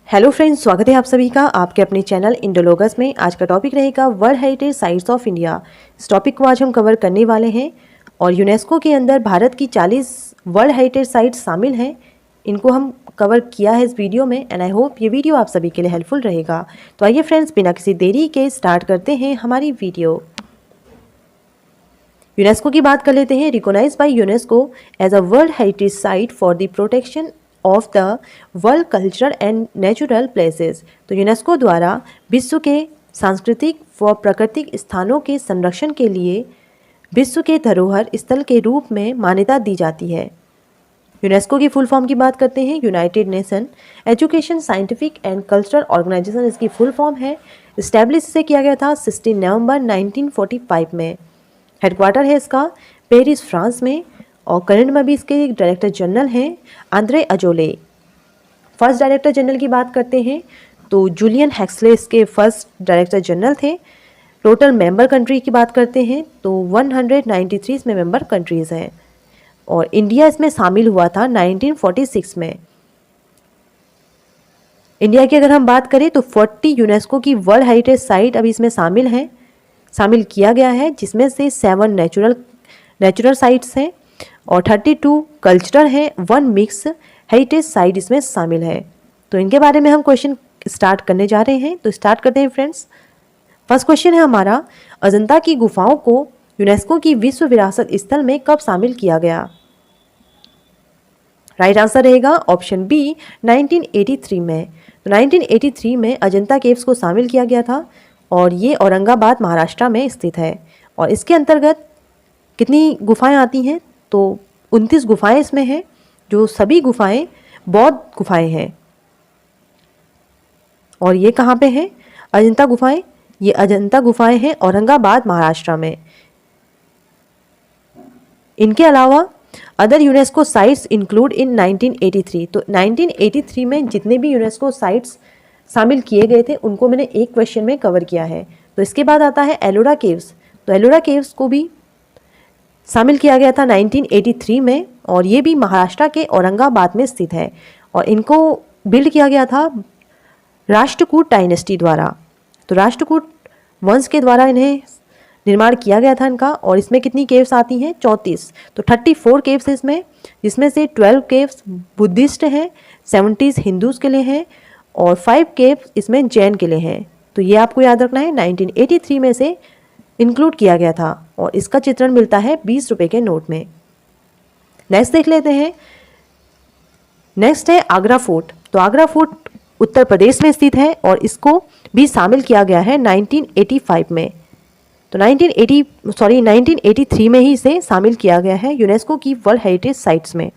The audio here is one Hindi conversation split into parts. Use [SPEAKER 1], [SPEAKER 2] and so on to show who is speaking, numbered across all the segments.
[SPEAKER 1] हेलो फ्रेंड्स, स्वागत है आप सभी का आपके अपने चैनल इंडोलॉगस में। आज का टॉपिक रहेगा world heritage sites of India. इस टॉपिक को आज हम कवर करने वाले हैं और यूनेस्को के अंदर भारत की 40 वर्ल्ड हेरिटेज साइट्स शामिल हैं। इनको हम कवर किया है इस वीडियो में एंड आई होप ये वीडियो आप सभी के लिए हेल्पफुल रहेगा। तो आइए फ्रेंड्स, बिना किसी देरी के स्टार्ट करते हैं हमारी वीडियो। यूनेस्को की बात कर लेते हैं। Recognised by UNESCO as a world heritage site for the protection of the world cultural and natural places. तो यूनेस्को द्वारा विश्व के सांस्कृतिक व प्राकृतिक स्थानों के संरक्षण के लिए विश्व के धरोहर स्थल के रूप में मान्यता दी जाती है। यूनेस्को की फुल फॉर्म की बात करते हैं। United Nation education scientific and cultural organisation इसकी फुल फॉर्म है। इस्टेब्लिश इसे किया गया था 16 नवंबर 1945 में। हेडक्वार्टर है इसका पेरिस, फ्रांस में और करंट में भी इसके डायरेक्टर जनरल हैं Andre Azoulay. First director general की बात करते हैं तो जूलियन हेक्सले इसके फर्स्ट डायरेक्टर जनरल थे। टोटल मेंबर कंट्री की बात करते हैं तो 193 इसमें मेंबर कंट्रीज़ हैं और इंडिया इसमें शामिल हुआ था 1946 में। इंडिया की अगर हम बात करें तो 40 यूनेस्को की वर्ल्ड हेरिटेज साइट अभी इसमें शामिल किया गया है, जिसमें से 7 नेचुरल साइट्स हैं और 32 कल्चरल हैं, 1 मिक्स हेरिटेज साइट इसमें शामिल है। तो इनके बारे में हम क्वेश्चन स्टार्ट करने जा रहे हैं। तो स्टार्ट करते हैं फ्रेंड्स। फर्स्ट क्वेश्चन है हमारा, अजंता की गुफाओं को यूनेस्को की विश्व विरासत स्थल में कब शामिल किया गया? राइट आंसर रहेगा ऑप्शन बी 1983 में। तो 1983 में अजंता केव्स को शामिल किया गया था और ये औरंगाबाद महाराष्ट्र में स्थित है। और इसके अंतर्गत कितनी गुफाएं आती हैं? तो 29 गुफाएं इसमें हैं, जो सभी गुफाएं बौद्ध गुफाएं हैं। और ये कहाँ पे हैं अजंता गुफाएं? ये अजंता गुफाएं हैं औरंगाबाद महाराष्ट्र में। इनके अलावा other UNESCO sites include in 1983। तो 1983 में जितने भी यूनेस्को साइट्स शामिल किए गए थे उनको मैंने एक क्वेश्चन में कवर किया है। तो इसके बाद आता है एलोरा केव्स। तो एलोरा केव्स को भी शामिल किया गया था 1983 में और ये भी महाराष्ट्र के औरंगाबाद में स्थित है और इनको बिल्ड किया गया था राष्ट्रकूट डायनेस्टी द्वारा। तो राष्ट्रकूट वंश के द्वारा इन्हें निर्माण किया गया था इनका। और इसमें कितनी केव्स आती हैं? 34। तो 34 केव्स इसमें, जिसमें से 12 केव्स बुद्धिस्ट हैं, 70 हिंदूज़ के लिए हैं और 5 केव्स इसमें जैन के लिए हैं। तो ये आपको याद रखना है, 1983 में से इंक्लूड किया गया था और इसका चित्रण मिलता है 20 रुपये के नोट में। नेक्स्ट देख लेते हैं। नेक्स्ट है आगरा फोर्ट। तो आगरा फोर्ट उत्तर प्रदेश में स्थित है और इसको भी शामिल किया गया है 1985 में। तो 1983 में ही इसे शामिल किया गया है यूनेस्को की वर्ल्ड हेरिटेज साइट्स में।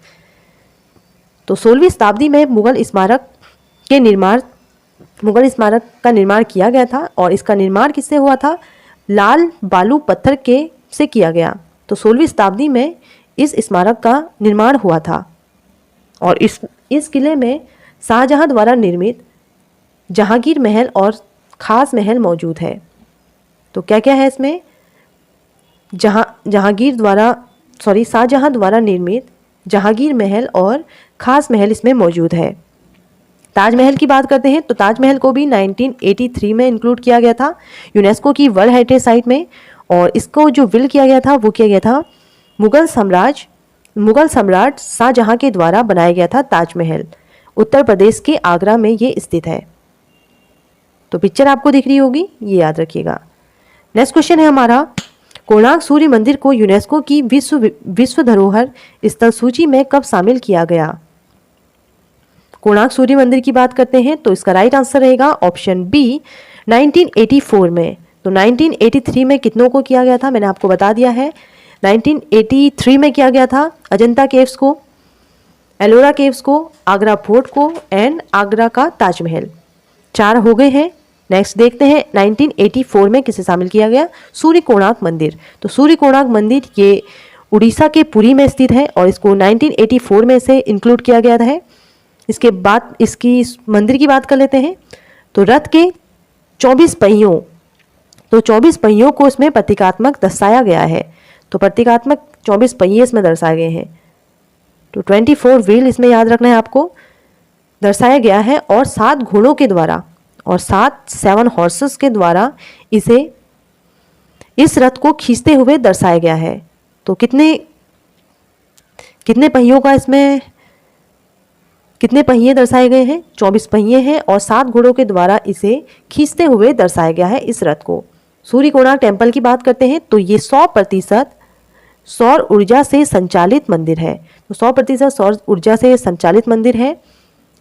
[SPEAKER 1] तो 16वीं शताब्दी में मुगल स्मारक का निर्माण किया गया था और इसका निर्माण किससे हुआ था? लाल बालू पत्थर से किया गया। तो 16वीं शताब्दी में इस स्मारक का निर्माण हुआ था और इस किले में शाहजहां द्वारा निर्मित जहांगीर महल और खास महल मौजूद है। तो क्या क्या है इसमें? शाहजहां द्वारा निर्मित जहांगीर महल और खास महल इसमें मौजूद है। ताजमहल की बात करते हैं तो ताजमहल को भी 1983 में इंक्लूड किया गया था यूनेस्को की वर्ल्ड हेरिटेज साइट में और इसको जो बिल्ड किया गया था वो किया गया था मुगल सम्राट शाहजहां के द्वारा बनाया गया था। ताजमहल उत्तर प्रदेश के आगरा में ये स्थित है। तो पिक्चर आपको दिख रही होगी, ये याद रखिएगा। नेक्स्ट क्वेश्चन है हमारा, कोणार्क सूर्य मंदिर को यूनेस्को की विश्व धरोहर स्थल सूची में कब शामिल किया गया? कोणार्क सूर्य मंदिर की बात करते हैं तो इसका राइट आंसर रहेगा ऑप्शन बी 1984 में। तो 1983 में कितनों को किया गया था? मैंने आपको बता दिया है। 1983 में किया गया था अजंता केव्स को, एलोरा केव्स को, आगरा फोर्ट को एंड आगरा का ताजमहल। 4 हो गए हैं। नेक्स्ट देखते हैं 1984 में किसे शामिल किया गया? सूर्य कोणार्क मंदिर। तो सूर्य कोणार्क मंदिर ये उड़ीसा के पुरी में स्थित है और इसको 1984 में से इंक्लूड किया गया है। इसके बाद इस मंदिर की बात कर लेते हैं। तो रथ के 24 पहियों को इसमें प्रतीकात्मक दर्शाया गया है। तो प्रतीकात्मक 24 पहिए इसमें दर्शाए गए हैं। तो 24 व्हील इसमें याद रखना है आपको। दर्शाया गया है और 7 घोड़ों के द्वारा और 7 हॉर्सेस के द्वारा इस रथ को खींचते हुए दर्शाया गया है। तो कितने पहियों का इसमें कितने पहिए दर्शाए गए हैं? 24 पहिए हैं और 7 घोड़ों के द्वारा इसे खींचते हुए दर्शाया गया है इस रथ को। सूर्य कोणार्क टेम्पल की बात करते हैं तो ये 100% सौर ऊर्जा से संचालित मंदिर है। तो 100% सौर ऊर्जा से संचालित मंदिर है।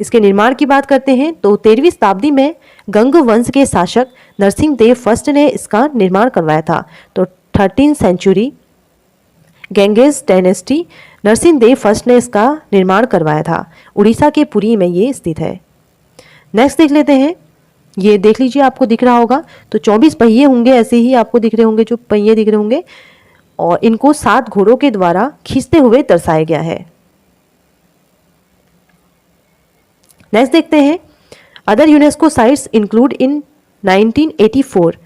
[SPEAKER 1] इसके निर्माण की बात करते हैं तो 13वीं शताब्दी में गंग वंश के शासक नरसिंह देव फर्स्ट ने इसका निर्माण करवाया था। तो 13th century गेंगेज dynasty Narsingh Dev first ने इसका निर्माण करवाया था। उड़ीसा के पुरी में ये स्थित है। नेक्स्ट देख लेते हैं, ये देख लीजिए, आपको दिख रहा होगा। तो 24 पहिए होंगे, ऐसे ही आपको दिख रहे होंगे, जो पहिए दिख रहे होंगे, और इनको 7 घोड़ों के द्वारा खींचते हुए दर्शाया गया है। नेक्स्ट देखते हैं, other UNESCO sites include in 1984।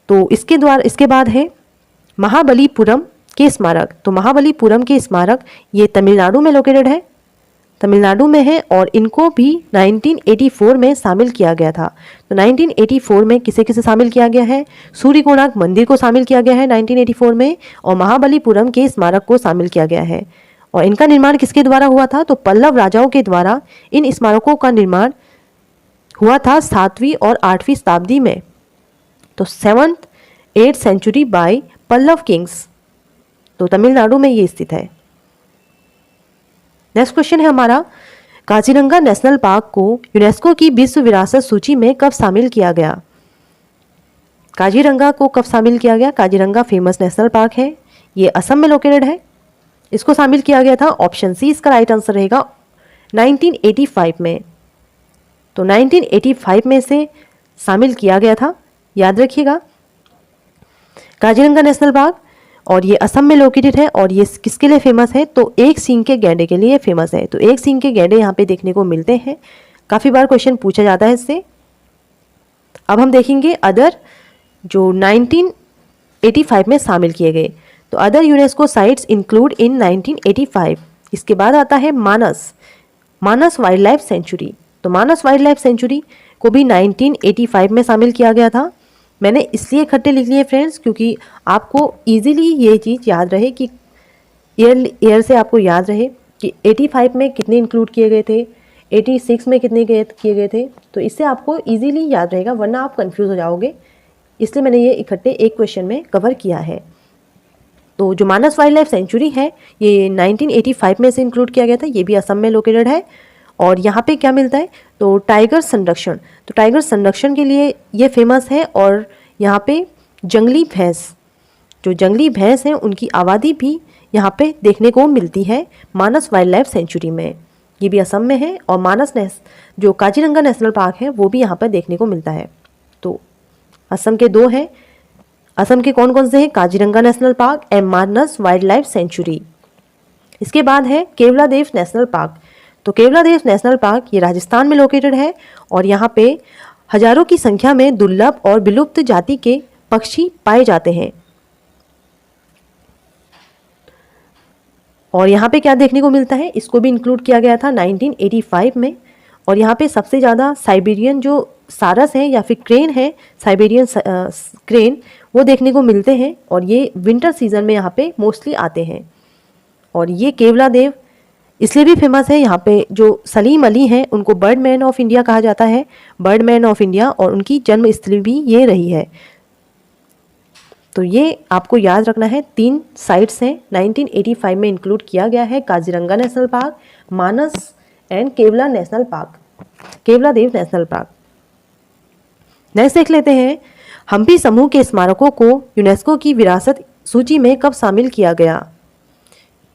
[SPEAKER 1] तो इसके बाद है महाबलीपुरम के स्मारक। तो महाबलीपुरम के स्मारक ये तमिलनाडु में लोकेटेड है, तमिलनाडु में है, और इनको भी 1984 में शामिल किया गया था। तो 1984 में किसे किसे शामिल किया गया है? सूर्य कोणार्क मंदिर को शामिल किया गया है 1984 में, और महाबलीपुरम के स्मारक को शामिल किया गया है। और इनका निर्माण किसके द्वारा हुआ था? तो पल्लव राजाओं के द्वारा इन स्मारकों का निर्माण हुआ था 7वीं और 8वीं शताब्दी में। तो 7th 8th century by Pallav Kings. तो तमिलनाडु में ये स्थित है। नेक्स्ट क्वेश्चन है हमारा, काजीरंगा नेशनल पार्क को यूनेस्को की विश्व विरासत सूची में कब शामिल किया गया? काजीरंगा को कब शामिल किया गया? काजीरंगा फेमस नेशनल पार्क है, ये असम में लोकेटेड है। इसको शामिल किया गया था, ऑप्शन सी इसका राइट आंसर रहेगा, 1985 में। तो 1985 में से शामिल किया गया था, याद रखिएगा। काजीरंगा नेशनल पार्क, और ये असम में लोकेटेड है, और ये किसके लिए फेमस है? तो एक सींग के गैंडे के लिए फेमस है। तो एक सींग के गैंडे यहाँ पे देखने को मिलते हैं, काफ़ी बार क्वेश्चन पूछा जाता है इससे। अब हम देखेंगे अदर जो 1985 में शामिल किए गए। तो other UNESCO sites include in 1985। इसके बाद आता है मानस वाइल्ड लाइफ सेंचुरी। तो मानस वाइल्ड लाइफ सेंचुरी को भी 1985 में शामिल किया गया था। मैंने इसलिए इकट्ठे लिख लिए फ्रेंड्स, क्योंकि आपको इजीली ये चीज़ याद रहे कि ईयर से आपको याद रहे कि 85 में कितने इंक्लूड किए गए थे, 86 में कितने किए गए थे। तो इससे आपको इजीली याद रहेगा, वरना आप कंफ्यूज हो जाओगे। इसलिए मैंने ये इकट्ठे एक क्वेश्चन में कवर किया है। तो जो मानस वाइल्ड लाइफ सेंचुरी है ये 1985 में से इंक्लूड किया गया था, ये भी असम में लोकेटेड है। और यहाँ पे क्या मिलता है? तो टाइगर संरक्षण। तो टाइगर संरक्षण के लिए ये फेमस है, और यहाँ पे जंगली भैंस, जो जंगली भैंस हैं उनकी आबादी भी यहाँ पे देखने को मिलती है मानस वाइल्ड लाइफ सेंचुरी में। ये भी असम में है, और जो काजीरंगा नेशनल पार्क है वो भी यहाँ पर देखने को मिलता है। तो असम के 2 हैं। असम के कौन कौन से हैं? Kaziranga national park and Manas wild life sanctuary. इसके बाद है केवलादेव नेशनल पार्क। तो केवलादेव नेशनल पार्क ये राजस्थान में लोकेटेड है, और यहाँ पे हजारों की संख्या में दुर्लभ और विलुप्त जाति के पक्षी पाए जाते हैं। और यहाँ पे क्या देखने को मिलता है? इसको भी इंक्लूड किया गया था 1985 में। और यहाँ पे सबसे ज़्यादा साइबेरियन जो सारस है या फिर क्रेन है, साइबेरियन क्रेन, वो देखने को मिलते हैं, और ये विंटर सीजन में यहाँ पे मोस्टली आते हैं। और ये केवलादेव इसलिए भी फेमस है, यहाँ पे जो सलीम अली हैं उनको बर्ड मैन ऑफ इंडिया कहा जाता है, बर्ड मैन ऑफ इंडिया, और उनकी जन्मस्थली भी ये रही है। तो ये आपको याद रखना है, 3 साइट्स हैं 1985 में इंक्लूड किया गया है, Kaziranga national park, Manas and केवला national park, Keoladeo national park. Next देख लेते हैं, हम्पी समूह के स्मारकों को यूनेस्को की विरासत सूची में कब शामिल किया गया?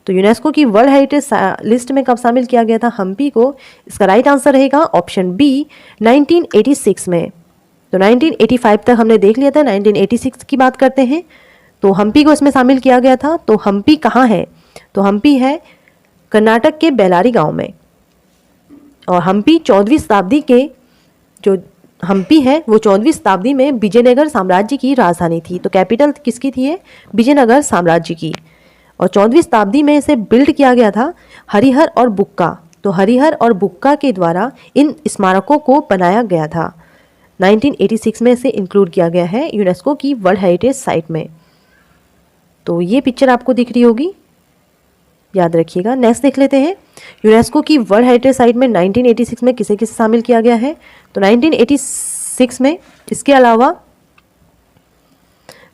[SPEAKER 1] तो यूनेस्को की वर्ल्ड हेरिटेज लिस्ट में कब शामिल किया गया था हम्पी को? इसका राइट आंसर रहेगा ऑप्शन बी, 1986 में। तो 1985 तक हमने देख लिया था, 1986 की बात करते हैं। तो हम्पी को इसमें शामिल किया गया था। तो हम्पी कहाँ है? तो हम्पी है कर्नाटक के बेलारी गांव में, और हम्पी 14वीं शताब्दी के जो हम्पी है वो 14वीं शताब्दी में विजयनगर साम्राज्य की राजधानी थी। तो कैपिटल किसकी थी? विजयनगर साम्राज्य की। और 14वीं शताब्दी में इसे बिल्ड किया गया था हरिहर और बुक्का तो हरिहर और बुक्का के द्वारा इन स्मारकों को बनाया गया था। 1986 में इसे इंक्लूड किया गया है यूनेस्को की वर्ल्ड हेरिटेज साइट में। तो ये पिक्चर आपको दिख रही होगी, याद रखिएगा। नेक्स्ट देख लेते हैं, यूनेस्को की वर्ल्ड हेरिटेज साइट में 1986 में किसे किसे शामिल किया गया है। तो 1986 में इसके अलावा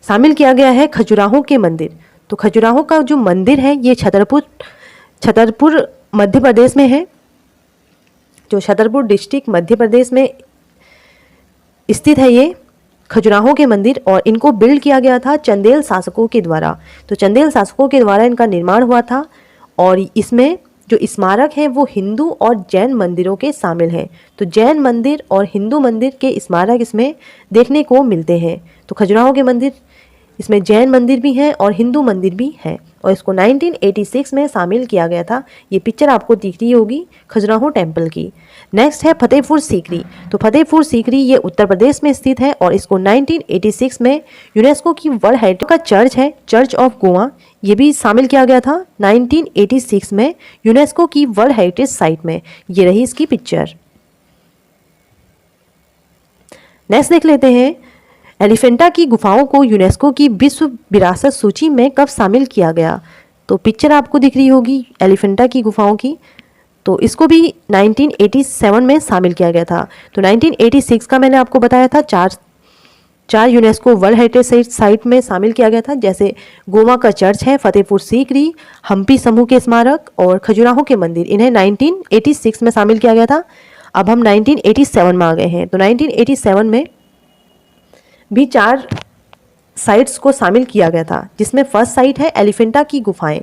[SPEAKER 1] शामिल किया गया है खजुराहो के मंदिर। तो खजुराहो का जो मंदिर है ये छतरपुर मध्य प्रदेश में है, जो छतरपुर डिस्ट्रिक्ट मध्य प्रदेश में स्थित है ये खजुराहो के मंदिर। और इनको बिल्ड किया गया था चंदेल शासकों के द्वारा। तो चंदेल शासकों के द्वारा इनका निर्माण हुआ था और इसमें जो स्मारक हैं वो हिंदू और जैन मंदिरों के शामिल हैं। तो जैन मंदिर और हिंदू मंदिर के स्मारक इसमें देखने को मिलते हैं। तो खजुराहो के मंदिर, इसमें जैन मंदिर भी हैं और हिंदू मंदिर भी हैं और इसको 1986 में शामिल किया गया था। ये पिक्चर आपको दिख रही होगी खजुराहो टेम्पल की। नेक्स्ट है फतेहपुर सीकरी। तो फतेहपुर सीकरी ये उत्तर प्रदेश में स्थित है और इसको 1986 में यूनेस्को की वर्ल्ड हेरिटेज का चर्च है, चर्च ऑफ गोवा, ये भी शामिल किया गया था 1986 में यूनेस्को की वर्ल्ड हेरिटेज साइट में। ये रही इसकी पिक्चर। नेक्स्ट देख लेते हैं, एलिफेंटा की गुफाओं को यूनेस्को की विश्व विरासत सूची में कब शामिल किया गया। तो पिक्चर आपको दिख रही होगी एलिफेंटा की गुफाओं की। तो इसको भी 1987 में शामिल किया गया था। तो 1986 का मैंने आपको बताया था चार यूनेस्को वर्ल्ड हेरिटेज साइट में शामिल किया गया था, जैसे गोवा का चर्च है, फतेहपुर सीकरी, हम्पी समूह के स्मारक और खजुराहो के मंदिर। इन्हें 1986 में शामिल किया गया था। अब हम 1987 में आ गए हैं। तो 1987 में भी 4 साइट्स को शामिल किया गया था, जिसमें फर्स्ट साइट है एलिफेंटा की गुफाएं।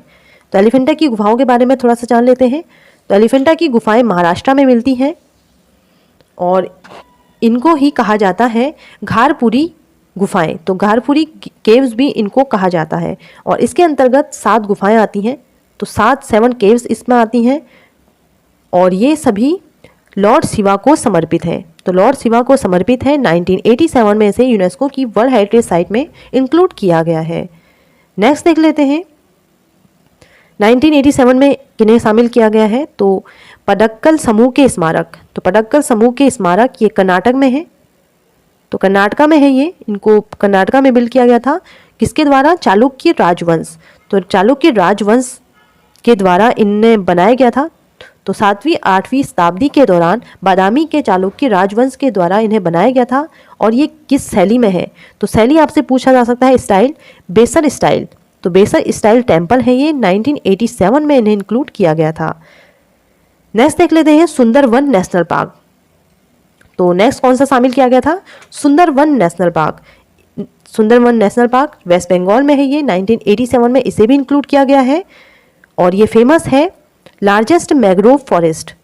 [SPEAKER 1] तो एलिफेंटा की गुफाओं के बारे में थोड़ा सा जान लेते हैं। तो एलिफेंटा की गुफाएं महाराष्ट्र में मिलती हैं और इनको ही कहा जाता है घारपुरी गुफाएं। तो घारपुरी केव्स भी इनको कहा जाता है और इसके अंतर्गत 7 गुफाएं आती हैं। तो 7 केव्स इसमें आती हैं और ये सभी लॉर्ड शिवा को समर्पित है। तो लॉर्ड शिवा को समर्पित है। 1987 में इसे यूनेस्को की वर्ल्ड हेरिटेज साइट में इंक्लूड किया गया है। नेक्स्ट देख लेते हैं, 1987 में किन्हें शामिल किया गया है। तो पडक्कल समूह के स्मारक। तो पडक्कल समूह के स्मारक ये कर्नाटक में है। तो कर्नाटका में है ये, इनको कर्नाटका में बिल्ड किया गया था। किसके द्वारा? चालुक्य राजवंश। तो चालुक्य राजवंश के द्वारा इन्हें बनाया गया था। तो 7वीं 8वीं शताब्दी के दौरान बादामी के चालुक्य राजवंश के द्वारा इन्हें बनाया गया था। और ये किस शैली में है? तो शैली आपसे पूछा जा सकता है, स्टाइल बेसर स्टाइल। तो बेसर स्टाइल टेम्पल है ये, 1987 में इन्हें इंक्लूड किया गया था। नेक्स्ट देख लेते हैं सुंदरवन नेशनल पार्क। तो नेक्स्ट कौन सा शामिल किया गया था? Sundarban national park. Sundarban national park west Bengal में है ये, 1987 में इसे भी इंक्लूड किया गया है और ये फेमस है लार्जेस्ट मैंग्रोव फॉरेस्ट।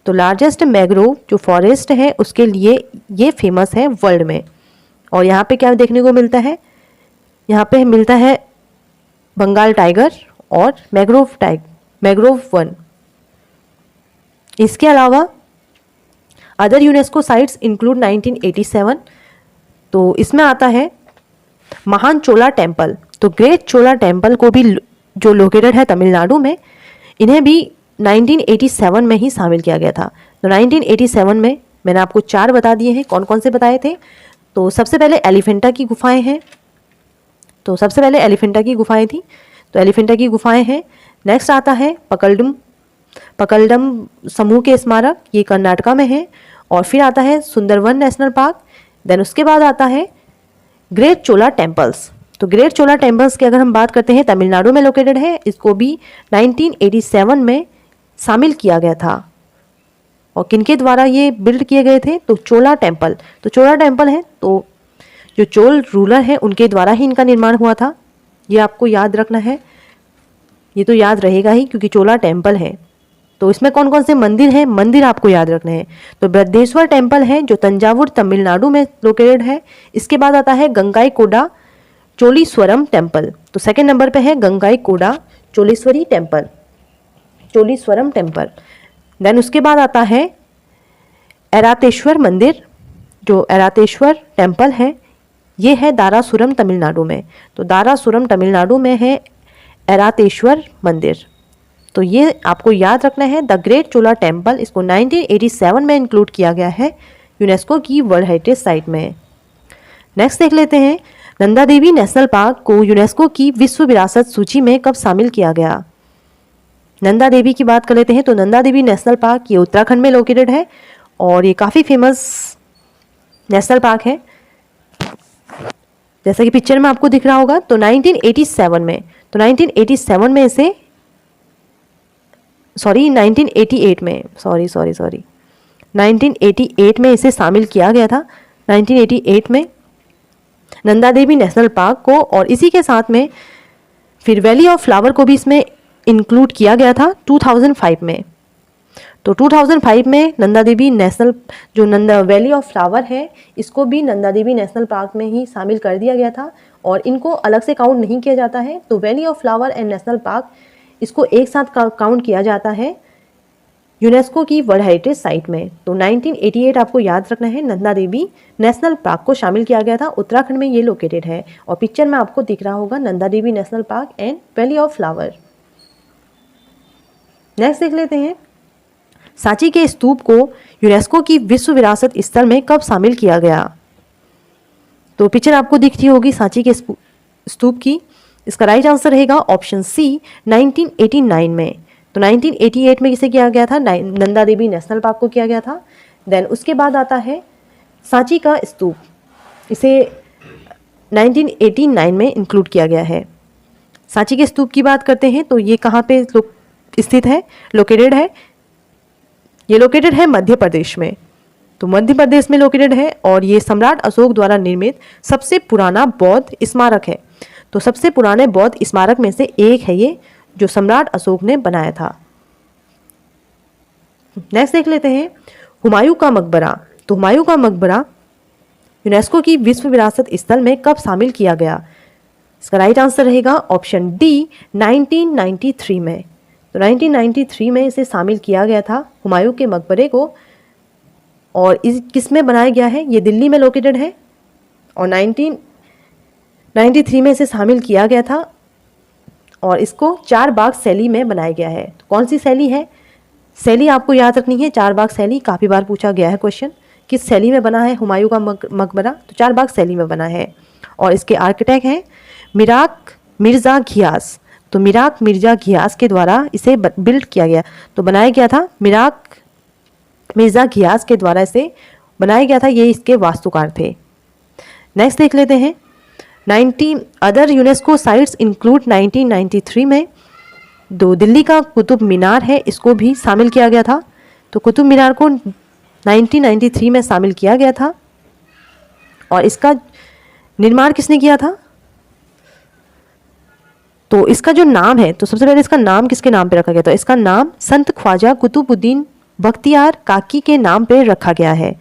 [SPEAKER 1] तो लार्जेस्ट मैंग्रोव जो फॉरेस्ट है उसके लिए ये फेमस है वर्ल्ड में। और यहाँ पे क्या देखने को मिलता है? यहाँ पे मिलता है बंगाल टाइगर और मैंग्रोव वन। इसके अलावा अदर यूनेस्को साइट्स इंक्लूड 1987। तो इसमें आता है महान चोला टेम्पल। तो ग्रेट चोला टेम्पल को भी जो लोकेटेड है तमिलनाडु में, इन्हें भी 1987 में ही शामिल किया गया था। तो 1987 में मैंने आपको 4 बता दिए हैं। कौन कौन से बताए थे? तो सबसे पहले एलिफेंटा की गुफाएं हैं। तो सबसे पहले एलिफेंटा की गुफाएं थी, तो एलिफेंटा की गुफाएं हैं। नेक्स्ट आता है पकलडम समूह के स्मारक, ये कर्नाटका में है। और फिर आता है सुंदरवन नेशनल पार्क। देन उसके बाद आता है ग्रेट चोला टेम्पल्स। तो ग्रेट चोला टेम्पल्स की अगर हम बात करते हैं, तमिलनाडु में लोकेटेड है। इसको भी 1987 में शामिल किया गया था। और किनके द्वारा ये बिल्ड किए गए थे? तो चोला टेम्पल। तो चोला टेम्पल है तो जो चोल रूलर हैं उनके द्वारा ही इनका निर्माण हुआ था। ये आपको याद रखना है, ये तो याद रहेगा ही क्योंकि चोला टेम्पल है। तो इसमें कौन कौन से मंदिर हैं? मंदिर आपको याद रखने हैं। तो बृहदेश्वर टेम्पल है जो तंजावुर तमिलनाडु में लोकेटेड है। इसके बाद आता है गंगाईकोंडा चोलीश्वरम टेम्पल। तो सेकंड नंबर पे है गंगाईकोंडा चोलीश्वरम टेम्पल। देन उसके बाद आता है ऐरातेश्वर मंदिर। जो ऐरातेश्वर टेम्पल है ये है दारासुरम तमिलनाडु में। तो दारासुरम तमिलनाडु में है ऐरातेश्वर मंदिर। तो ये आपको याद रखना है। द ग्रेट चोला टेम्पल, इसको 1987 में इंक्लूड किया गया है यूनेस्को की वर्ल्ड हेरिटेज साइट में। नेक्स्ट देख लेते हैं, नंदा देवी नेशनल पार्क को यूनेस्को की विश्व विरासत सूची में कब शामिल किया गया। नंदा देवी की बात कर लेते हैं, तो नंदा देवी नेशनल पार्क ये उत्तराखंड में लोकेटेड है और ये काफ़ी फेमस नेशनल पार्क है, जैसा कि पिक्चर में आपको दिख रहा होगा। तो 1987 में, तो 1987 में इसे 1988 में 1988 में इसे शामिल किया गया था, 1988 में नंदा देवी नेशनल पार्क को। और इसी के साथ में फिर वैली ऑफ फ्लावर को भी इसमें इंक्लूड किया गया था 2005 में। तो 2005 में नंदा देवी नेशनल, जो नंदा वैली ऑफ फ्लावर है, इसको भी नंदा देवी नेशनल पार्क में ही शामिल कर दिया गया था और इनको अलग से काउंट नहीं किया जाता है। तो valley of flower and national park, इसको एक साथ काउंट किया जाता है यूनेस्को की वर्ल्ड हेरिटेज साइट में। तो 1988 आपको याद रखना है, नंदा देवी नेशनल पार्क को शामिल किया गया था, उत्तराखंड में ये लोकेटेड है और पिक्चर में आपको दिख रहा होगा Nanda Devi national park and valley of flower. Next देख लेते हैं, सांची के स्तूप को यूनेस्को की विश्व विरासत स्थल में कब शामिल किया गया। तो पिक्चर आपको दिख रही होगी सांची के स्तूप की। इसका राइट आंसर रहेगा ऑप्शन सी, 1989 में। तो 1988 में किसे किया गया था, नंदा देवी नेशनल पार्क को किया गया था। देन उसके बाद आता है सांची का स्तूप, इसे 1989 में इंक्लूड किया गया है। सांची के स्तूप की बात करते हैं तो ये कहाँ पे स्थित है, लोकेटेड है, ये लोकेटेड है मध्य प्रदेश में। तो मध्य प्रदेश में लोकेटेड है और ये सम्राट अशोक द्वारा निर्मित सबसे पुराना बौद्ध स्मारक है। तो सबसे पुराने बौद्ध स्मारक में से एक है ये, जो सम्राट अशोक ने बनाया था। नेक्स्ट देख लेते हैं, हुमायूं का मकबरा। तो हुमायूं का मकबरा यूनेस्को की विश्व विरासत स्थल में कब शामिल किया गया। इसका राइट आंसर रहेगा ऑप्शन डी, 1993 में। तो 1993 में इसे शामिल किया गया था हुमायूं के मकबरे को। और इस किस में बनाया गया है, ये दिल्ली में लोकेटेड है और 1993 में इसे शामिल किया गया था और इसको चार बाग शैली में बनाया गया है। तो कौन सी शैली है, शैली आपको याद रखनी है, चार बाग शैली, काफ़ी बार पूछा गया है क्वेश्चन, किस शैली में बना है हुमायूं का मकबरा। तो चार बाग शैली में बना है और इसके आर्किटेक्ट हैं मिराक मिर्ज़ा घियास। तो मिराक मिर्ज़ा घियास के द्वारा इसे बिल्ड किया गया, तो बनाया गया था मिराक मिर्ज़ा घियास के द्वारा इसे बनाया गया था, ये इसके वास्तुकार थे। नेक्स्ट देख लेते हैं, 19 अदर यूनेस्को साइट्स इंक्लूड 1993 में दो दिल्ली का कुतुब मीनार है, इसको भी शामिल किया गया था। तो कुतुब मीनार को 1993 में शामिल किया गया था और इसका निर्माण किसने किया था। तो इसका जो नाम है, तो सबसे पहले इसका नाम किसके नाम पे रखा गया था, इसका नाम संत ख्वाजा कुतुबुद्दीन बख्तियार काकी के नाम पे रखा गया है।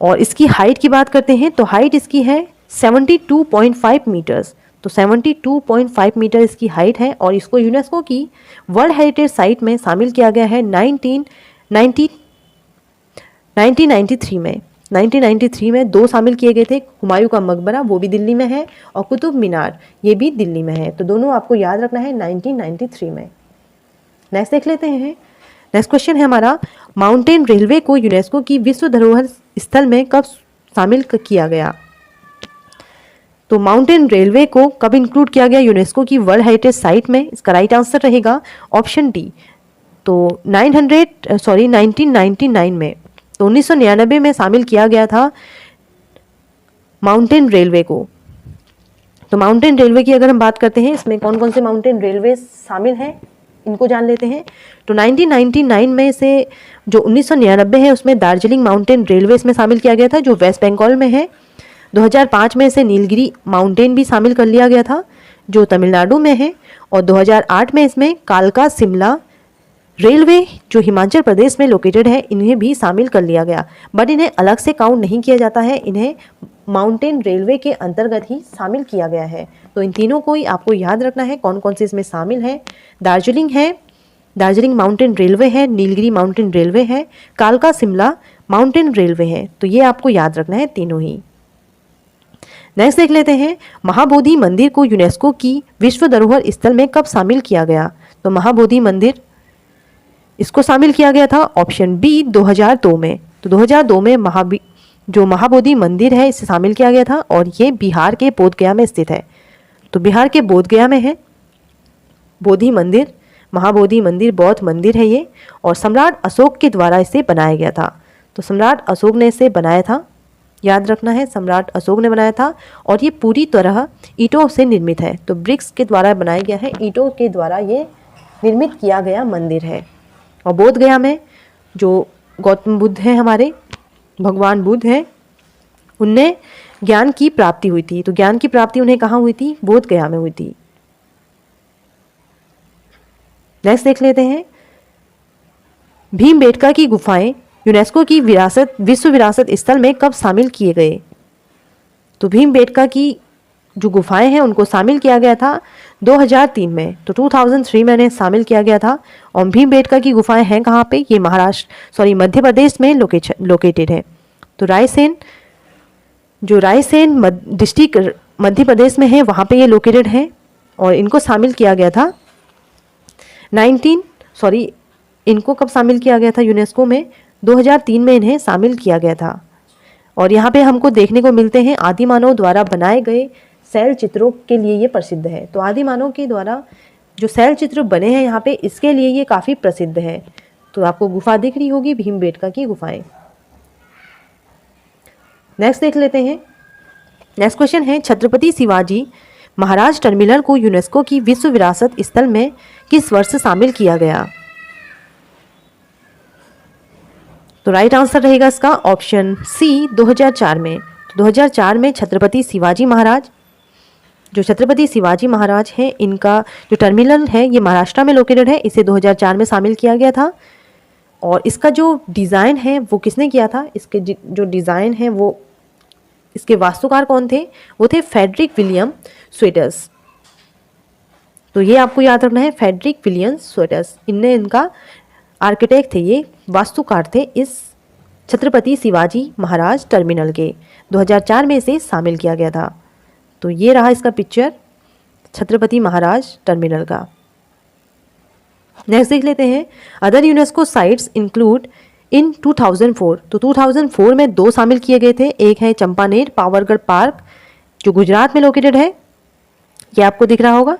[SPEAKER 1] और इसकी हाइट की बात करते हैं तो हाइट इसकी है 72.5 मीटर्स। तो 72.5 मीटर इसकी हाइट है और इसको यूनेस्को की वर्ल्ड हेरिटेज साइट में शामिल किया गया है 1993 में। 1993 में दो शामिल किए गए थे, हुमायूं का मकबरा वो भी दिल्ली में है और कुतुब मीनार ये भी दिल्ली में है। तो दोनों आपको याद रखना है 1993 में। नेक्स्ट देख लेते हैं, नेक्स्ट क्वेश्चन है हमारा, माउंटेन रेलवे को यूनेस्को की विश्व धरोहर स्थल में कब शामिल किया गया। तो माउंटेन रेलवे को कब इंक्लूड किया गया यूनेस्को की वर्ल्ड हेरिटेज साइट में। इसका राइट आंसर रहेगा ऑप्शन डी। तो 1999 में, तो 1999 में शामिल किया गया था माउंटेन रेलवे को। तो माउंटेन रेलवे की अगर हम बात करते हैं, इसमें कौन कौन से माउंटेन रेलवे शामिल हैं इनको जान लेते हैं। तो 1999 में से जो 1999 है उसमें दार्जिलिंग माउंटेन रेलवे इसमें शामिल किया गया था, जो वेस्ट बंगाल में है। 2005 में इसे नीलगिरी माउंटेन भी शामिल कर लिया गया था, जो तमिलनाडु में है। और 2008 में इसमें कालका शिमला रेलवे जो हिमाचल प्रदेश में लोकेटेड है, इन्हें भी शामिल कर लिया गया, बट इन्हें अलग से काउंट नहीं किया जाता है, इन्हें माउंटेन रेलवे के अंतर्गत ही शामिल किया गया है। तो इन तीनों को ही आपको याद रखना है कौन कौन से इसमें शामिल है। दार्जिलिंग है, दार्जिलिंग माउंटेन रेलवे है, नीलगिरी माउंटेन रेलवे है, कालका शिमला माउंटेन रेलवे है। तो ये आपको याद रखना है तीनों ही। नेक्स्ट देख लेते हैं, महाबोधि मंदिर को यूनेस्को की विश्व धरोहर स्थल में कब शामिल किया गया। तो महाबोधि मंदिर इसको शामिल किया गया था ऑप्शन बी 2002 में। तो 2002 में जो महाबोधि मंदिर है इसे शामिल किया गया था और ये बिहार के बोधगया में स्थित है। तो बिहार के बोधगया में है बोधि मंदिर, महाबोधि मंदिर बौद्ध मंदिर है ये, और सम्राट अशोक के द्वारा इसे बनाया गया था। तो सम्राट अशोक ने इसे बनाया था, याद रखना है, सम्राट अशोक ने बनाया था। और ये पूरी तरह ईंटों से निर्मित है। तो ब्रिक्स के द्वारा बनाया गया है, ईंटों के द्वारा ये निर्मित किया गया मंदिर है। और बोधगया में जो गौतम बुद्ध हैं, हमारे भगवान बुद्ध हैं, उनने ज्ञान की प्राप्ति हुई थी। तो ज्ञान की प्राप्ति उन्हें कहाँ हुई थी? बोधगया में हुई थी। नेक्स्ट देख लेते हैं, भीमबेटका की गुफाएं यूनेस्को की विश्व विरासत स्थल में कब शामिल किए गए? तो भीमबेटका की जो गुफाएं हैं उनको शामिल किया गया था 2003 में। तो 2003 में इन्हें शामिल किया गया था। और भीमबेटका की गुफाएं हैं कहाँ पे? ये मध्य प्रदेश में लोकेटेड है। तो रायसेन डिस्ट्रिक्ट मध्य प्रदेश में है, वहाँ पे ये लोकेटेड है। और इनको शामिल किया गया था इनको कब शामिल किया गया था यूनेस्को में? 2003 में इन्हें शामिल किया गया था। और यहाँ पे हमको देखने को मिलते हैं आदिमानव द्वारा बनाए गए शैल चित्रों के लिए ये प्रसिद्ध है। तो आदिमानव के द्वारा जो शैल चित्र बने हैं यहाँ पे, इसके लिए ये काफ़ी प्रसिद्ध है। तो आपको गुफा दिख रही होगी, भीमबेटका की गुफाएं। नेक्स्ट देख लेते हैं, नेक्स्ट क्वेश्चन है, छत्रपति शिवाजी महाराज टर्मिनल को यूनेस्को की विश्व विरासत स्थल में किस वर्ष शामिल किया गया? तो राइट आंसर रहेगा इसका ऑप्शन सी 2004 में। तो 2004 में छत्रपति शिवाजी महाराज हैं, इनका जो टर्मिनल है ये महाराष्ट्र में लोकेटेड है, इसे 2004 में शामिल किया गया था। और इसका जो डिज़ाइन है वो किसने किया था? इसके जो डिज़ाइन है वो, इसके वास्तुकार कौन थे? वो थे फ्रेडरिक विलियम स्वेटर्स। तो ये आपको याद रखना है, फ्रेडरिक विलियम स्वेटर्स, इनका आर्किटेक्ट थे, ये वास्तुकार थे इस छत्रपति शिवाजी महाराज टर्मिनल के। 2004 में इसे शामिल किया गया था। तो ये रहा इसका पिक्चर छत्रपति महाराज टर्मिनल का। नेक्स्ट देख लेते हैं, other UNESCO sites include in 2004। तो 2004 में 2 शामिल किए गए थे। एक है चंपानेर पावरगढ़ पार्क जो गुजरात में लोकेटेड है, ये आपको दिख रहा होगा।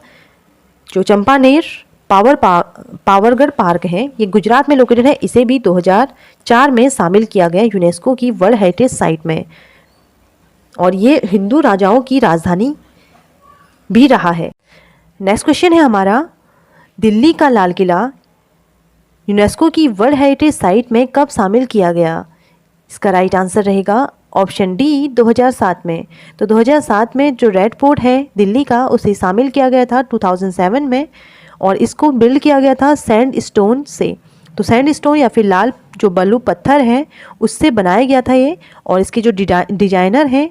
[SPEAKER 1] जो चंपानेर पावरगढ़ पार्क है ये गुजरात में लोकेटेड है, इसे भी 2004 में शामिल किया गया यूनेस्को की वर्ल्ड हेरिटेज साइट में। और ये हिंदू राजाओं की राजधानी भी रहा है। नेक्स्ट क्वेश्चन है हमारा, दिल्ली का लाल किला यूनेस्को की वर्ल्ड हेरिटेज साइट में कब शामिल किया गया? इसका राइट आंसर रहेगा ऑप्शन डी 2007 में। तो 2007 में जो रेड फोर्ट है दिल्ली का, उसे शामिल किया गया था 2007 में। और इसको बिल्ड किया गया था सैंड स्टोन से। तो सैंड स्टोन या फिर लाल जो बलू पत्थर है उससे बनाया गया था ये। और इसके जो डिजाइनर हैं,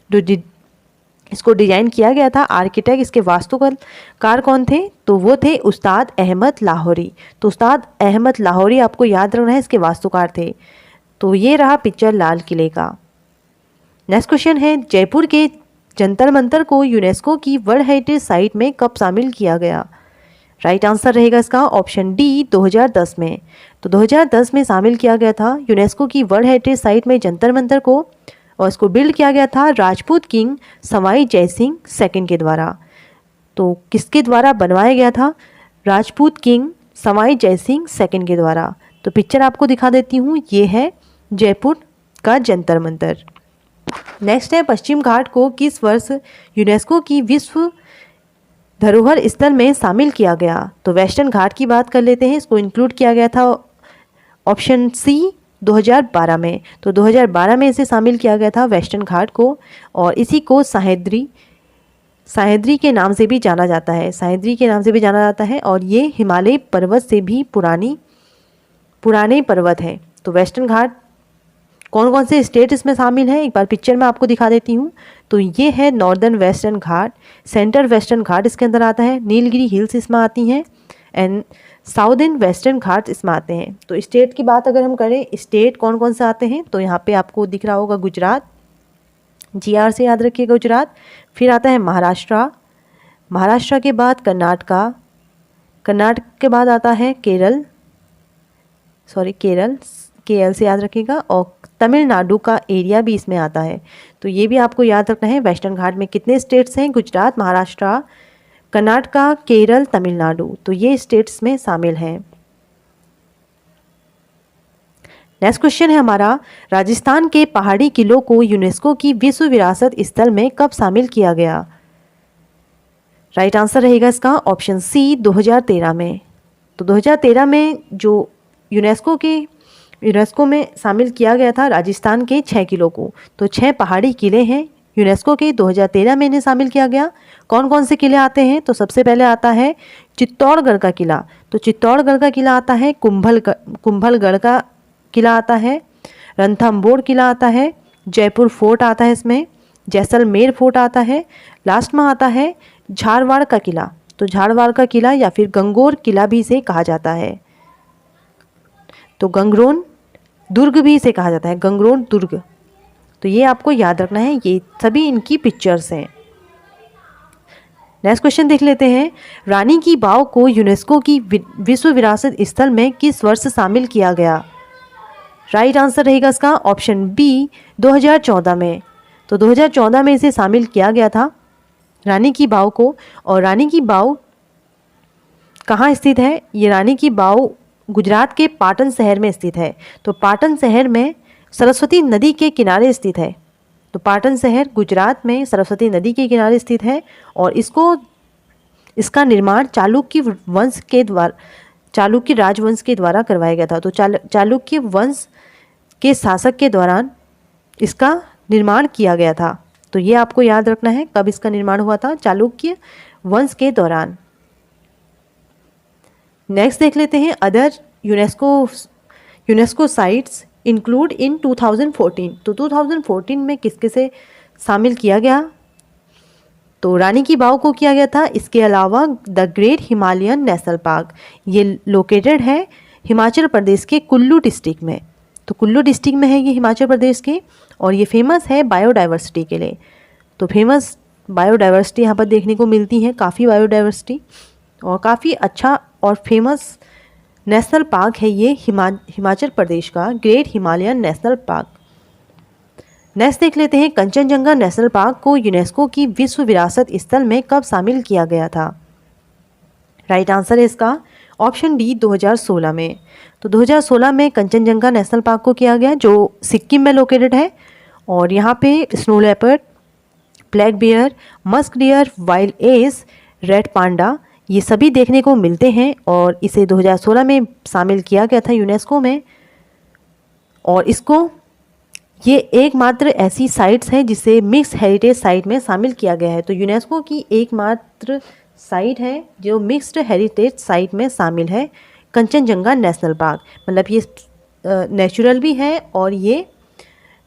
[SPEAKER 1] जो इसको डिजाइन किया गया था, आर्किटेक्ट, इसके वास्तुकार कौन थे? तो वो थे उस्ताद अहमद लाहौरी। तो उस्ताद अहमद लाहौरी आपको याद रखना है, इसके वास्तुकार थे। तो ये रहा पिक्चर लाल किले का। नेक्स्ट क्वेश्चन है, जयपुर के जंतर मंतर को यूनेस्को की वर्ल्ड हेरिटेज साइट में कब शामिल किया गया? राइट आंसर रहेगा इसका ऑप्शन डी 2010 में। तो 2010 में शामिल किया गया था यूनेस्को की वर्ल्ड हेरिटेज साइट में जंतर मंतर को। और इसको बिल्ड किया गया था राजपूत किंग सवाई जयसिंह सेकंड के द्वारा। तो किसके द्वारा बनवाया गया था? राजपूत किंग सवाई जयसिंह सेकंड के द्वारा। तो पिक्चर आपको दिखा देती हूँ, ये है जयपुर का जंतर मंतर। नेक्स्ट है, पश्चिम घाट को किस वर्ष यूनेस्को की विश्व धरोहर स्थल में शामिल किया गया? तो वेस्टर्न घाट की बात कर लेते हैं, इसको इंक्लूड किया गया था ऑप्शन सी 2012 में। तो 2012 में इसे शामिल किया गया था वेस्टर्न घाट को। और इसी को सह्याद्री के नाम से भी जाना जाता है। और ये हिमालय पर्वत से भी पुराने पर्वत हैं। तो वेस्टर्न घाट कौन कौन से स्टेट इसमें शामिल हैं, एक बार पिक्चर में आपको दिखा देती हूँ। तो ये है नॉर्दर्न वेस्टर्न घाट, सेंट्रल वेस्टर्न घाट इसके अंदर आता है, नीलगिरी हिल्स इसमें आती हैं, एंड साउदर्न वेस्टर्न घाट इसमें आते हैं। तो स्टेट की बात अगर हम करें, स्टेट कौन कौन से आते हैं, तो यहाँ पे आपको दिख रहा होगा गुजरात, GR से याद रखिएगा गुजरात। फिर आता है महाराष्ट्र के बाद कर्नाटका, कर्नाटक के बाद आता है केरल, केरल, KL से याद रखिएगा, और तमिलनाडु का एरिया भी इसमें आता है। तो ये भी आपको याद रखना है। वेस्टर्न घाट में कितने स्टेट्स हैं? गुजरात, महाराष्ट्र, कर्नाटका, केरल, तमिलनाडु, तो ये स्टेट्स में शामिल हैं। नेक्स्ट क्वेश्चन है हमारा, राजस्थान के पहाड़ी किलों को यूनेस्को की विश्व विरासत स्थल में कब शामिल किया गया? राइट आंसर रहेगा इसका ऑप्शन सी, 2013 में। तो 2013 में जो यूनेस्को में शामिल किया गया था राजस्थान के 6 किलों को। तो 6 पहाड़ी किले हैं यूनेस्को के, 2013 में इन्हें शामिल किया गया। कौन कौन से किले आते हैं? तो सबसे पहले आता है चित्तौड़गढ़ का किला, तो चित्तौड़गढ़ का किला आता है, कुंभलगढ़ का किला आता है, रणथंभौर किला आता है, जयपुर फोर्ट आता है इसमें, जैसलमेर फोर्ट आता है, लास्ट में आता है झारवाड़ का किला। तो झारवाड़ का किला या फिर गंगोर किला भी इसे कहा जाता है। तो गंगरोन दुर्ग भी इसे कहा जाता है, गंगरोन दुर्ग। तो ये आपको याद रखना है, ये सभी इनकी पिक्चर्स हैं। नेक्स्ट क्वेश्चन देख लेते हैं, रानी की वाव को यूनेस्को की विश्व विरासत स्थल में किस वर्ष शामिल किया गया? राइट आंसर रहेगा इसका ऑप्शन बी, 2014 में। तो 2014 में इसे शामिल किया गया था रानी की वाव को। और रानी की वाव कहाँ स्थित है? ये रानी की वाव गुजरात के पाटन शहर में स्थित है। तो पाटन शहर में सरस्वती नदी के किनारे स्थित है। तो पाटन शहर गुजरात में सरस्वती नदी के किनारे स्थित है और इसका निर्माण चालुक्य राजवंश के द्वारा करवाया गया था। तो चालुक्य वंश के शासक के दौरान इसका निर्माण किया गया था। तो ये आपको याद रखना है कब इसका निर्माण हुआ था, चालुक्य वंश के दौरान। नेक्स्ट देख लेते हैं, other UNESCO sites include in 2014। तो 2014 में किस किसे शामिल किया गया? तो रानी की वाव को किया गया था। इसके अलावा the great Himalayan national park, ये लोकेटेड है हिमाचल प्रदेश के कुल्लू डिस्ट्रिक्ट में। तो कुल्लू डिस्ट्रिक्ट में है ये हिमाचल प्रदेश के, और ये फेमस है बायोडाइवर्सिटी के लिए। तो फेमस बायोडाइवर्सिटी यहाँ पर देखने को मिलती है, काफ़ी बायोडाइवर्सिटी, और काफ़ी अच्छा और फेमस नेशनल पार्क है ये हिमाचल प्रदेश का great Himalayan national park. Next देख लेते हैं, कंचनजंगा नेशनल पार्क को यूनेस्को की विश्व विरासत स्थल में कब शामिल किया गया था? राइट आंसर है इसका ऑप्शन डी, 2016 में। तो 2016 में कंचनजंगा नेशनल पार्क को किया गया, जो सिक्किम में लोकेटेड है। और यहाँ पे snow leopard, black bear, musk deer, wild ass, red panda, ये सभी देखने को मिलते हैं। और इसे 2016 में शामिल किया गया था यूनेस्को में। और ये एकमात्र ऐसी साइट्स है जिसे मिक्स हेरिटेज साइट में शामिल किया गया है। तो यूनेस्को की एकमात्र साइट है जो मिक्स्ड हेरिटेज साइट में शामिल है, कंचनजंगा नेशनल पार्क। मतलब ये नेचुरल भी है, और ये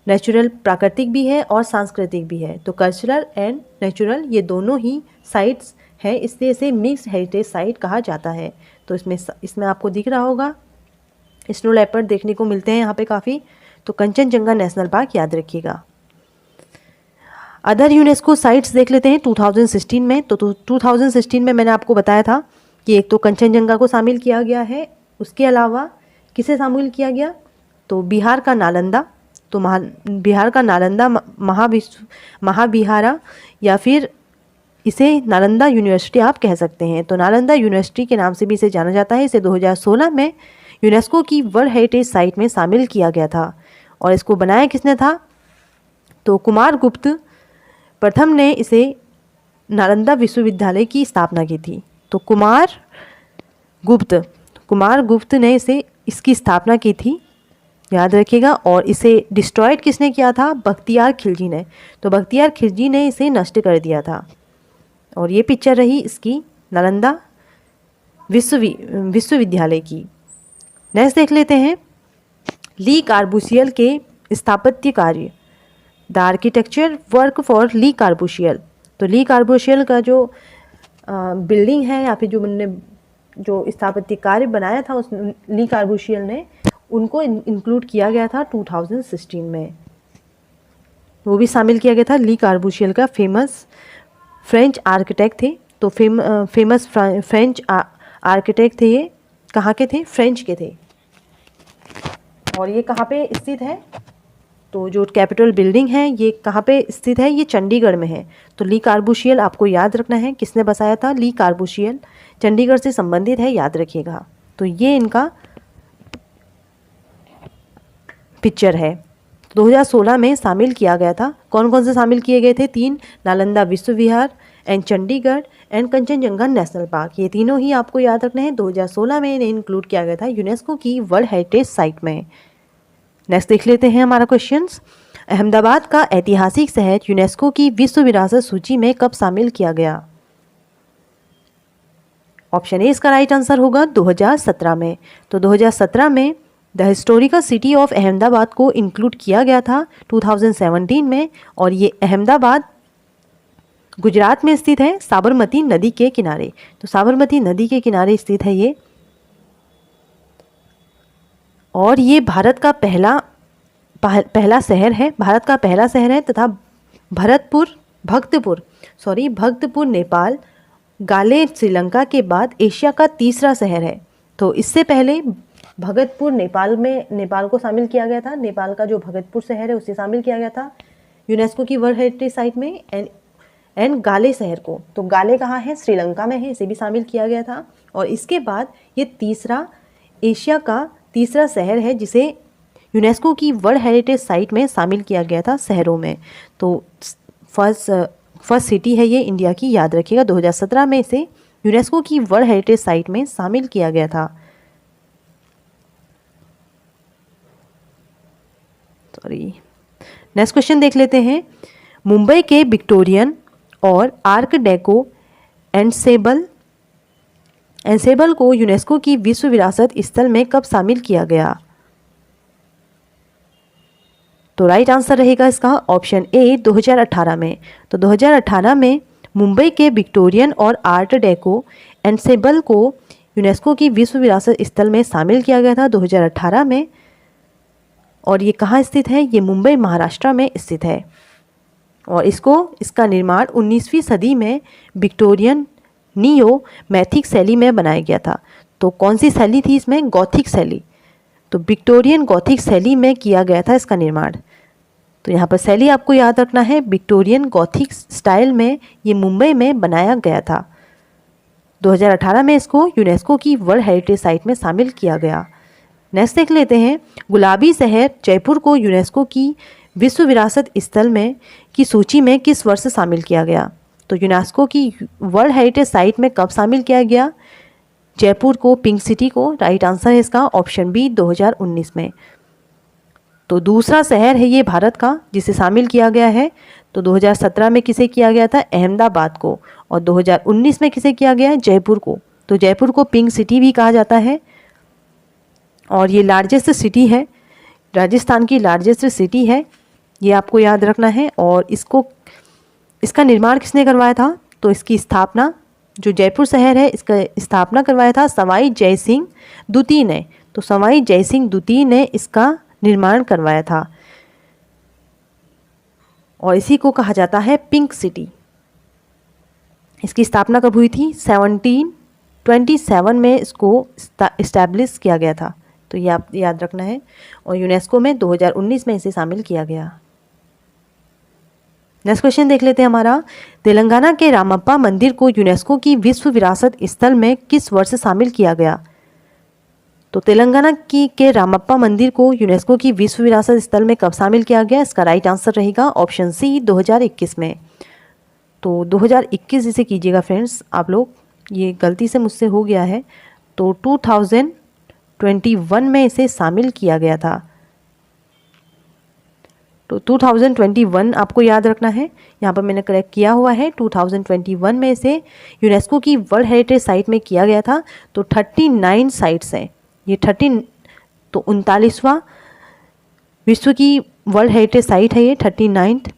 [SPEAKER 1] नेचुरल प्राकृतिक भी है और सांस्कृतिक भी है। तो कल्चरल एंड नेचुरल ये दोनों ही साइट्स है, इसलिए इसे मिक्स्ड हेरिटेज साइट कहा जाता है। तो इसमें आपको दिख रहा होगा स्नो लेपर्ड देखने को मिलते हैं यहाँ पे काफ़ी। तो कंचनजंगा नेशनल पार्क याद रखिएगा। अदर यूनेस्को साइट्स देख लेते हैं 2016 में। तो 2016 में मैंने आपको बताया था कि एक तो कंचनजंगा को शामिल किया गया है, उसके अलावा किसे शामिल किया गया? तो बिहार का नालंदा। तो बिहार का नालंदा महाविहारा, या फिर इसे नालंदा यूनिवर्सिटी आप कह सकते हैं। तो नालंदा यूनिवर्सिटी के नाम से भी इसे जाना जाता है। इसे 2016 में यूनेस्को की वर्ल्ड हेरिटेज साइट में शामिल किया गया था। और इसको बनाया किसने था? तो कुमारगुप्त प्रथम ने इसे नालंदा विश्वविद्यालय की स्थापना की थी। तो कुमारगुप्त ने इसकी स्थापना की थी, याद रखिएगा। और इसे डिस्ट्रॉयड किसने किया था? बख्तियार खिलजी ने। तो बख्तियार खिलजी ने इसे नष्ट कर दिया था। और ये पिक्चर रही इसकी नालंदा विश्वविद्यालय की। नेक्स्ट देख लेते हैं, ली कार्बूसियल के स्थापत्य कार्य, द आर्किटेक्चर वर्क फॉर ली कार्बूसियल। तो ली कार्बूसियल का जो बिल्डिंग है या फिर जो स्थापत्य कार्य बनाया था उस ली कार्बूसियल ने, उनको इंक्लूड किया गया था 2016 में। वो भी शामिल किया गया था। ली कार्बूसियल का फेमस फ्रेंच आर्किटेक्ट थे। तो फेमस फ्रेंच आर्किटेक्ट थे ये, कहाँ के थे? फ्रेंच के थे। और ये कहाँ पे स्थित है? तो जो कैपिटल बिल्डिंग है ये कहाँ पे स्थित है? ये चंडीगढ़ में है। तो ली कार्बूशियल आपको याद रखना है, किसने बसाया था? ली कार्बूशियल, चंडीगढ़ से संबंधित है, याद रखिएगा। तो ये इनका पिक्चर है। 2016 में शामिल किया गया था। कौन कौन से शामिल किए गए थे? 3, Nalanda Vishwa Vihar and Chandigarh and Kanchenjunga national park. ये तीनों ही आपको याद रखने हैं। 2016 में इन्हें इंक्लूड किया गया था यूनेस्को की वर्ल्ड हेरिटेज साइट में। नेक्स्ट देख लेते हैं हमारा क्वेश्चंस। अहमदाबाद का ऐतिहासिक शहर यूनेस्को की विश्व विरासत सूची में कब शामिल किया गया? ऑप्शन ए इसका राइट आंसर होगा 2017 में। तो 2017 में the historical city of Ahmedabad को इंक्लूड किया गया था 2017 में। और ये अहमदाबाद गुजरात में स्थित है, साबरमती नदी के किनारे। तो साबरमती नदी के किनारे स्थित है ये। और ये भारत का पहला शहर है, भारत का पहला शहर है तथा भक्तपुर नेपाल, गाले श्रीलंका के बाद एशिया का तीसरा शहर है। तो इससे पहले भगतपुर नेपाल को शामिल किया गया था। नेपाल का जो भगतपुर शहर है उसे शामिल किया गया था यूनेस्को की वर्ल्ड हेरिटेज साइट में। एंड गाले शहर को, तो गाले कहाँ है? श्रीलंका में है, इसे भी शामिल किया गया था। और इसके बाद ये एशिया का तीसरा शहर है जिसे यूनेस्को की वर्ल्ड हेरिटेज साइट में शामिल किया गया था शहरों में। तो फर्स्ट सिटी है ये इंडिया की, याद रखिएगा। 2017 में इसे यूनेस्को की वर्ल्ड हेरिटेज साइट में शामिल किया गया था। नेक्स्ट क्वेश्चन देख लेते हैं। मुंबई के विक्टोरियन और आर्क डेको एंसेबल को यूनेस्को की विश्व विरासत स्थल में कब शामिल किया गया? तो राइट आंसर रहेगा इसका ऑप्शन ए 2018 में। तो 2018 में मुंबई के विक्टोरियन और आर्ट डेको एंसेबल को यूनेस्को की विश्व विरासत स्थल में शामिल किया गया था 2018 में। और ये कहाँ स्थित है? ये मुंबई महाराष्ट्र में स्थित है। और इसका निर्माण 19वीं सदी में विक्टोरियन नियो मैथिक शैली में बनाया गया था। तो कौन सी शैली थी इसमें? गॉथिक शैली। तो विक्टोरियन गॉथिक शैली में किया गया था इसका निर्माण। तो यहाँ पर शैली आपको याद रखना है, विक्टोरियन गॉथिक स्टाइल में ये मुंबई में बनाया गया था। 2018 में इसको यूनेस्को की वर्ल्ड हेरिटेज साइट में शामिल किया गया। नेक्स्ट देख लेते हैं। गुलाबी शहर जयपुर को यूनेस्को की विश्व विरासत स्थल में की सूची में किस वर्ष शामिल किया गया? तो यूनेस्को की वर्ल्ड हेरिटेज साइट में कब शामिल किया गया जयपुर को, पिंक सिटी को? राइट आंसर है इसका ऑप्शन बी 2019 में। तो दूसरा शहर है ये भारत का जिसे शामिल किया गया है। तो 2017 में किसे किया गया था? अहमदाबाद को। और 2019 में किसे किया गया है? जयपुर को। तो जयपुर को पिंक सिटी भी कहा जाता है। और ये लार्जेस्ट सिटी है, राजस्थान की लार्जेस्ट सिटी है, ये आपको याद रखना है। और इसका निर्माण किसने करवाया था? तो इसकी स्थापना, जो जयपुर शहर है इसका स्थापना करवाया था सवाई जयसिंह द्वितीय ने। तो सवाई जयसिंह द्वितीय ने इसका निर्माण करवाया था। और इसी को कहा जाता है पिंक सिटी। इसकी स्थापना कब हुई थी? 1727 में इसको इस्टेब्लिश किया गया था। तो ये आप याद रखना है। और यूनेस्को में 2019 में इसे शामिल किया गया। नेक्स्ट क्वेश्चन देख लेते हैं हमारा। तेलंगाना के रामप्पा मंदिर को यूनेस्को की विश्व विरासत स्थल में किस वर्ष शामिल किया गया? तो तेलंगाना के रामप्पा मंदिर को यूनेस्को की विश्व विरासत स्थल में कब शामिल किया गया? इसका राइट आंसर रहेगा ऑप्शन सी 2021 में। तो 2021 इसे कीजिएगा फ्रेंड्स आप लोग, ये गलती से मुझसे हो गया है। तो 2021 में इसे शामिल किया गया था। तो 2021 आपको याद रखना है, यहाँ पर मैंने करेक्ट किया हुआ है। 2021 में इसे यूनेस्को की वर्ल्ड हेरिटेज साइट में किया गया था। तो 39 साइट्स हैं ये, 39वां विश्व की वर्ल्ड हेरिटेज साइट है ये, 39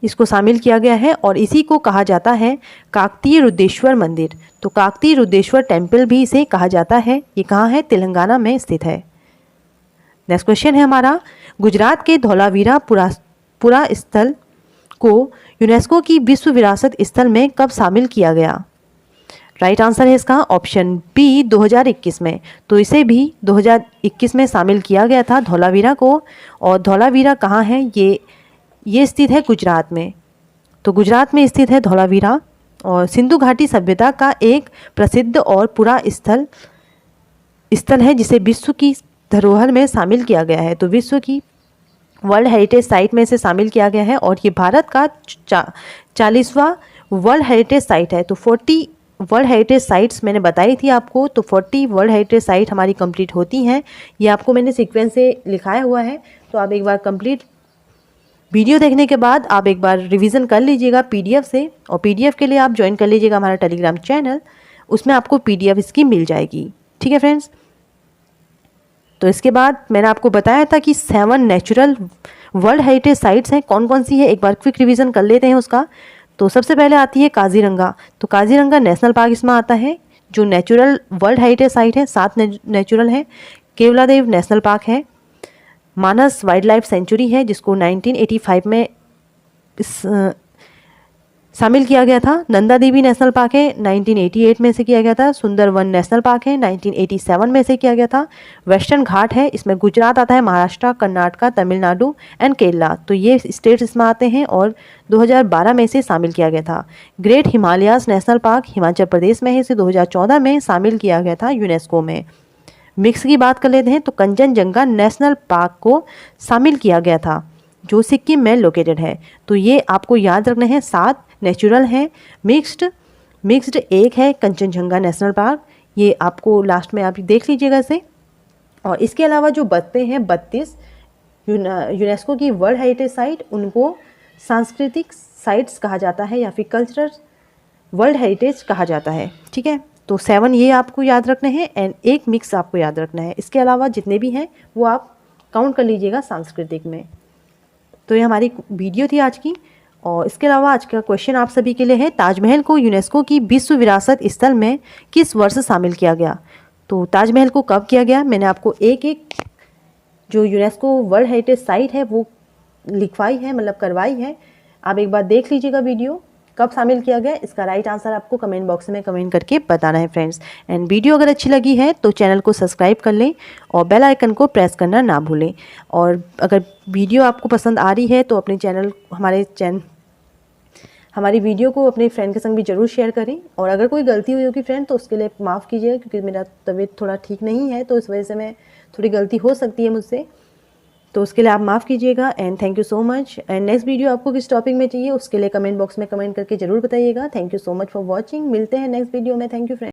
[SPEAKER 1] इसको शामिल किया गया है। और इसी को कहा जाता है काकतीय रुद्रेश्वर मंदिर। तो काकतीय रुद्रेश्वर टेम्पल भी इसे कहा जाता है। ये कहाँ है? तेलंगाना में स्थित है। नेक्स्ट क्वेश्चन है हमारा। गुजरात के धौलावीरा पुरा स्थल को यूनेस्को की विश्व विरासत स्थल में कब शामिल किया गया? राइट आंसर है इसका ऑप्शन बी 2021 में। तो इसे भी 2021 में शामिल किया गया था धौलावीरा को। और धौलावीरा कहाँ है, ये स्थित है गुजरात में। तो गुजरात में स्थित है धौलावीरा और सिंधु घाटी सभ्यता का एक प्रसिद्ध और पूरा स्थल है जिसे विश्व की धरोहर में शामिल किया गया है। तो विश्व की वर्ल्ड हेरिटेज साइट में इसे शामिल किया गया है और ये भारत का 40वां वर्ल्ड हेरिटेज साइट है। तो 40 वर्ल्ड हेरिटेज साइट्स मैंने बताई थी आपको। तो 40 वर्ल्ड हेरिटेज साइट हमारी कंप्लीट होती हैं। ये आपको मैंने सीक्वेंस से लिखाया हुआ है। तो आप एक बार कंप्लीट वीडियो देखने के बाद आप एक बार रिवीजन कर लीजिएगा पीडीएफ से। और पीडीएफ के लिए आप ज्वाइन कर लीजिएगा हमारा टेलीग्राम चैनल, उसमें आपको पीडीएफ इसकी मिल जाएगी। ठीक है फ्रेंड्स। तो इसके बाद मैंने आपको बताया था कि 7 नेचुरल वर्ल्ड हेरिटेज साइट्स हैं, कौन कौन सी है एक बार क्विक रिवीजन कर लेते हैं उसका। तो सबसे पहले आती है काजीरंगा। तो काजीरंगा नेशनल पार्क इसमें आता है, जो नेचुरल वर्ल्ड हेरिटेज साइट है। 7 नेचुरल है। केवलादेव नेशनल पार्क है। मानस वाइल्ड लाइफ सेंचुरी है, जिसको 1985 में शामिल किया गया था। नंदा देवी नेशनल पार्क है, 1988 में से किया गया था। सुंदरवन नेशनल पार्क है, 1987 में से किया गया था। वेस्टर्न घाट है, इसमें गुजरात आता है, महाराष्ट्र, कर्नाटका, तमिलनाडु एंड केरला। तो ये स्टेट्स इसमें आते हैं और 2012 में से शामिल किया गया था। Great Himalayas national park Himachal Pradesh में है, इसे 2014 में शामिल किया गया था यूनेस्को में। मिक्स की बात कर लेते हैं तो कंचनजंगा नेशनल पार्क को शामिल किया गया था, जो सिक्किम में लोकेटेड है। तो ये आपको याद रखना है। 7 नेचुरल हैं, मिक्स्ड एक है कंचनजंगा नेशनल पार्क। ये आपको लास्ट में आप देख लीजिएगा इसे। और इसके अलावा जो बचते हैं 32 यूनेस्को की वर्ल्ड हेरिटेज साइट, उनको सांस्कृतिक साइट्स कहा जाता है या फिर कल्चरल वर्ल्ड हेरिटेज कहा जाता है। ठीक है। तो 7 ये आपको याद रखने हैं एंड एक मिक्स आपको याद रखना है। इसके अलावा जितने भी हैं वो आप काउंट कर लीजिएगा सांस्कृतिक में। तो ये हमारी वीडियो थी आज की। और इसके अलावा आज का क्वेश्चन आप सभी के लिए है, ताजमहल को यूनेस्को की विश्व विरासत स्थल में किस वर्ष शामिल किया गया। तो ताजमहल को कब किया गया, मैंने आपको एक जो यूनेस्को वर्ल्ड हेरिटेज साइट है वो लिखवाई है, मतलब करवाई है। आप एक बार देख लीजिएगा वीडियो कब शामिल किया गया। इसका राइट आंसर आपको कमेंट बॉक्स में कमेंट करके बताना है फ्रेंड्स। एंड वीडियो अगर अच्छी लगी है तो चैनल को सब्सक्राइब कर लें और बेल आइकन को प्रेस करना ना भूलें। और अगर वीडियो आपको पसंद आ रही है तो अपने हमारी वीडियो को अपने फ्रेंड के संग भी ज़रूर शेयर करें। और अगर कोई गलती हुई होगी फ्रेंड तो उसके लिए माफ़ कीजिएगा, क्योंकि मेरा तबीयत थोड़ा ठीक नहीं है, तो इस वजह से मैं थोड़ी गलती हो सकती है मुझसे, तो उसके लिए आप माफ़ कीजिएगा। And thank you so much. And next video आपको किस टॉपिक में चाहिए उसके लिए कमेंट बॉक्स में कमेंट करके ज़रूर बताइएगा। Thank you so much for watching. मिलते हैं नेक्स्ट वीडियो में। Thank you friend.